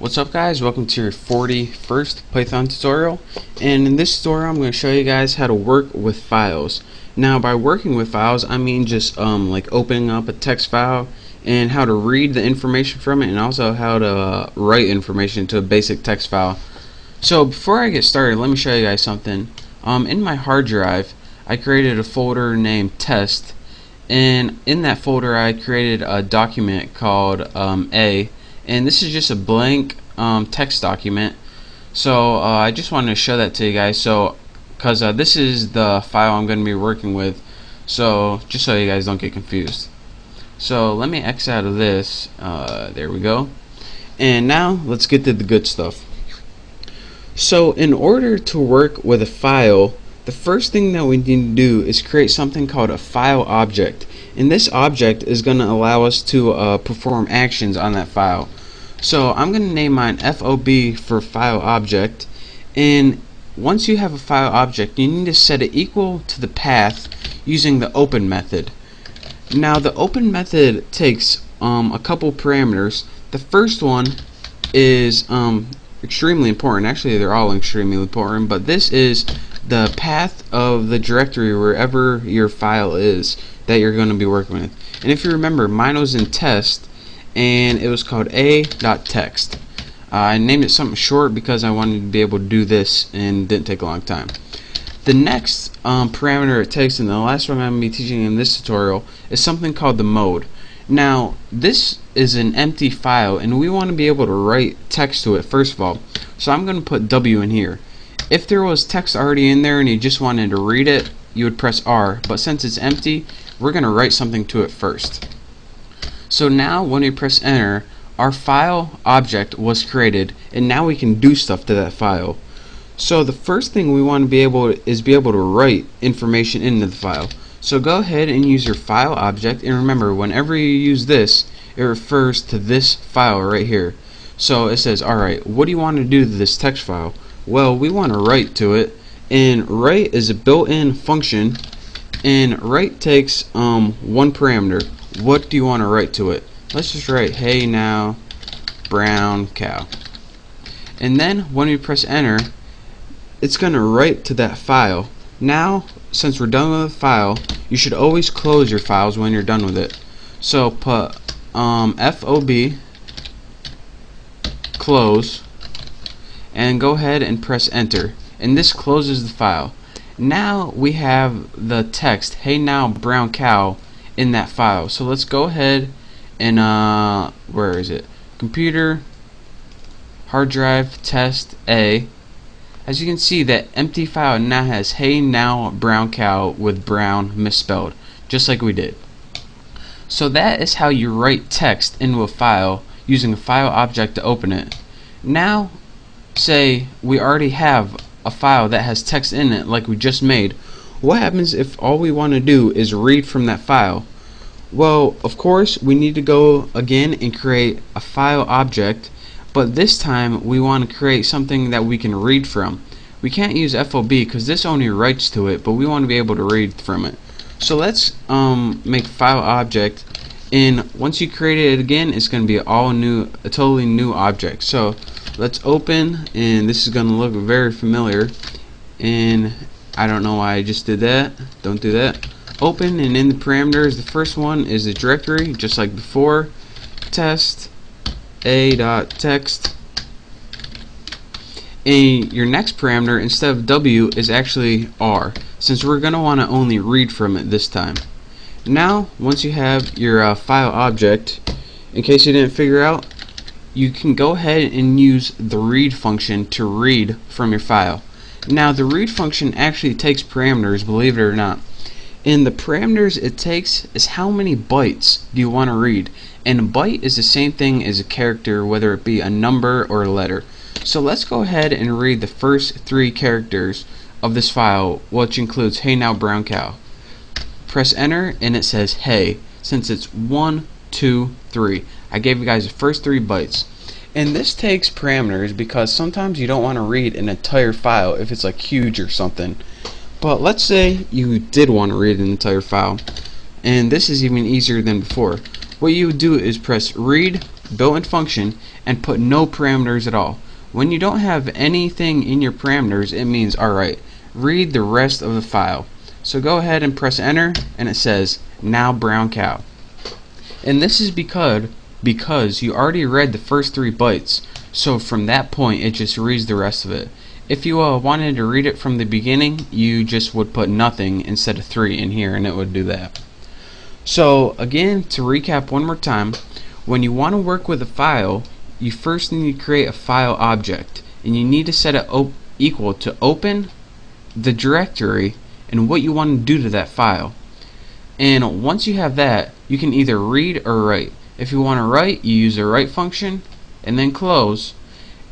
What's up guys, welcome to your 41st Python tutorial, and in this tutorial I'm going to show you guys how to work with files. Now by working with files I mean just like opening up a text file and how to read the information from it, and also how to write information to a basic text file. So before I get started, let me show you guys something. In my hard drive I created a folder named test, and in that folder I created a document called A. And this is just a blank text document. So I just wanted to show that to you guys, so because this is the file I'm going to be working with, so just so you guys don't get confused. So let me X out of this. There we go. And now let's get to the good stuff. So in order to work with a file, the first thing that we need to do is create something called a file object, and this object is going to allow us to perform actions on that file. So I'm going to name mine FOB for file object, and once you have a file object you need to set it equal to the path using the open method. Now the open method takes a couple parameters. The first one is extremely important. Actually they're all extremely important, but this is the path of the directory wherever your file is that you're going to be working with. And if you remember, mine was in test and it was called a.text. I named it something short because I wanted to be able to do this and didn't take a long time. The next parameter it takes, and the last one I'm going to be teaching in this tutorial, is something called the mode. Now this is an empty file and we want to be able to write text to it first of all, so I'm going to put W in here. If there was text already in there and you just wanted to read it, you would press R, but since it's empty we're going to write something to it first. So now when we press enter, our file object was created and now we can do stuff to that file. So the first thing we want to be able to write information into the file. So go ahead and use your file object, and remember, whenever you use this it refers to this file right here. So it says, alright, what do you want to do to this text file? Well, we want to write to it, and write is a built-in function, and write takes one parameter. What do you want to write to it? Let's just write hey now brown cow, and then when we press enter it's going to write to that file. Now since we're done with the file, you should always close your files when you're done with it. So put FOB close and go ahead and press enter, and this closes the file. Now we have the text hey now brown cow in that file. So let's go ahead and where is it? Computer, hard drive, test A. As you can see, that empty file now has hey now brown cow with brown misspelled, just like we did. So that is how you write text into a file using a file object to open it. Now say we already have a file that has text in it like we just made. What happens if all we want to do is read from that file? Well, of course we need to go again and create a file object, but this time we want to create something that we can read from. We can't use FOB because this only writes to it, but we want to be able to read from it. So let's make file object, and once you create it again it's going to be a totally new object. So let's open, and this is going to look very familiar, and I don't know why I just did that. Don't do that. Open, and in the parameters the first one is the directory just like before, test a.text, and your next parameter instead of W is actually R, since we're going to want to only read from it this time. Now once you have your file object, in case you didn't figure out, you can go ahead and use the read function to read from your file. Now the read function actually takes parameters, believe it or not, and the parameters it takes is how many bytes do you want to read, and a byte is the same thing as a character, whether it be a number or a letter. So let's go ahead and read the first 3 characters of this file, which includes hey now brown cow. Press enter and it says hey, since it's 1, 2, 3. I gave you guys the first 3 bytes. And this takes parameters because sometimes you don't want to read an entire file if it's like huge or something. But let's say you did want to read an entire file, and this is even easier than before. What you would do is press read built-in function and put no parameters at all. When you don't have anything in your parameters, it means alright, read the rest of the file. So go ahead and press enter, and it says now brown cow. And this is because you already read the first 3 bytes, so from that point it just reads the rest of it. If you wanted to read it from the beginning, you just would put nothing instead of 3 in here, and it would do that. So again, to recap one more time, when you want to work with a file, you first need to create a file object, and you need to set it equal to open, the directory, and what you want to do to that file. And once you have that, you can either read or write. If you want to write, you use the write function and then close.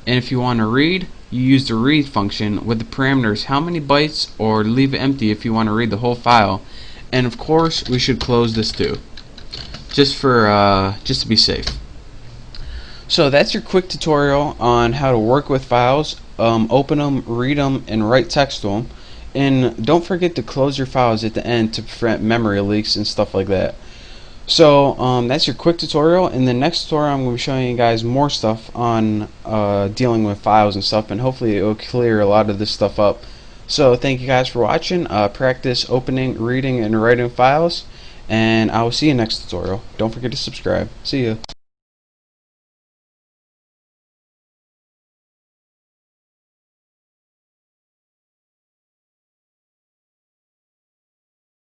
And if you want to read, you use the read function with the parameters how many bytes, or leave it empty if you want to read the whole file. And of course, we should close this too, just to be safe. So that's your quick tutorial on how to work with files, open them, read them, and write text to them. And don't forget to close your files at the end to prevent memory leaks and stuff like that. So that's your quick tutorial. In the next tutorial, I'm going to be showing you guys more stuff on dealing with files and stuff, and hopefully it will clear a lot of this stuff up. So thank you guys for watching. Practice opening, reading, and writing files, and I will see you next tutorial. Don't forget to subscribe. See ya.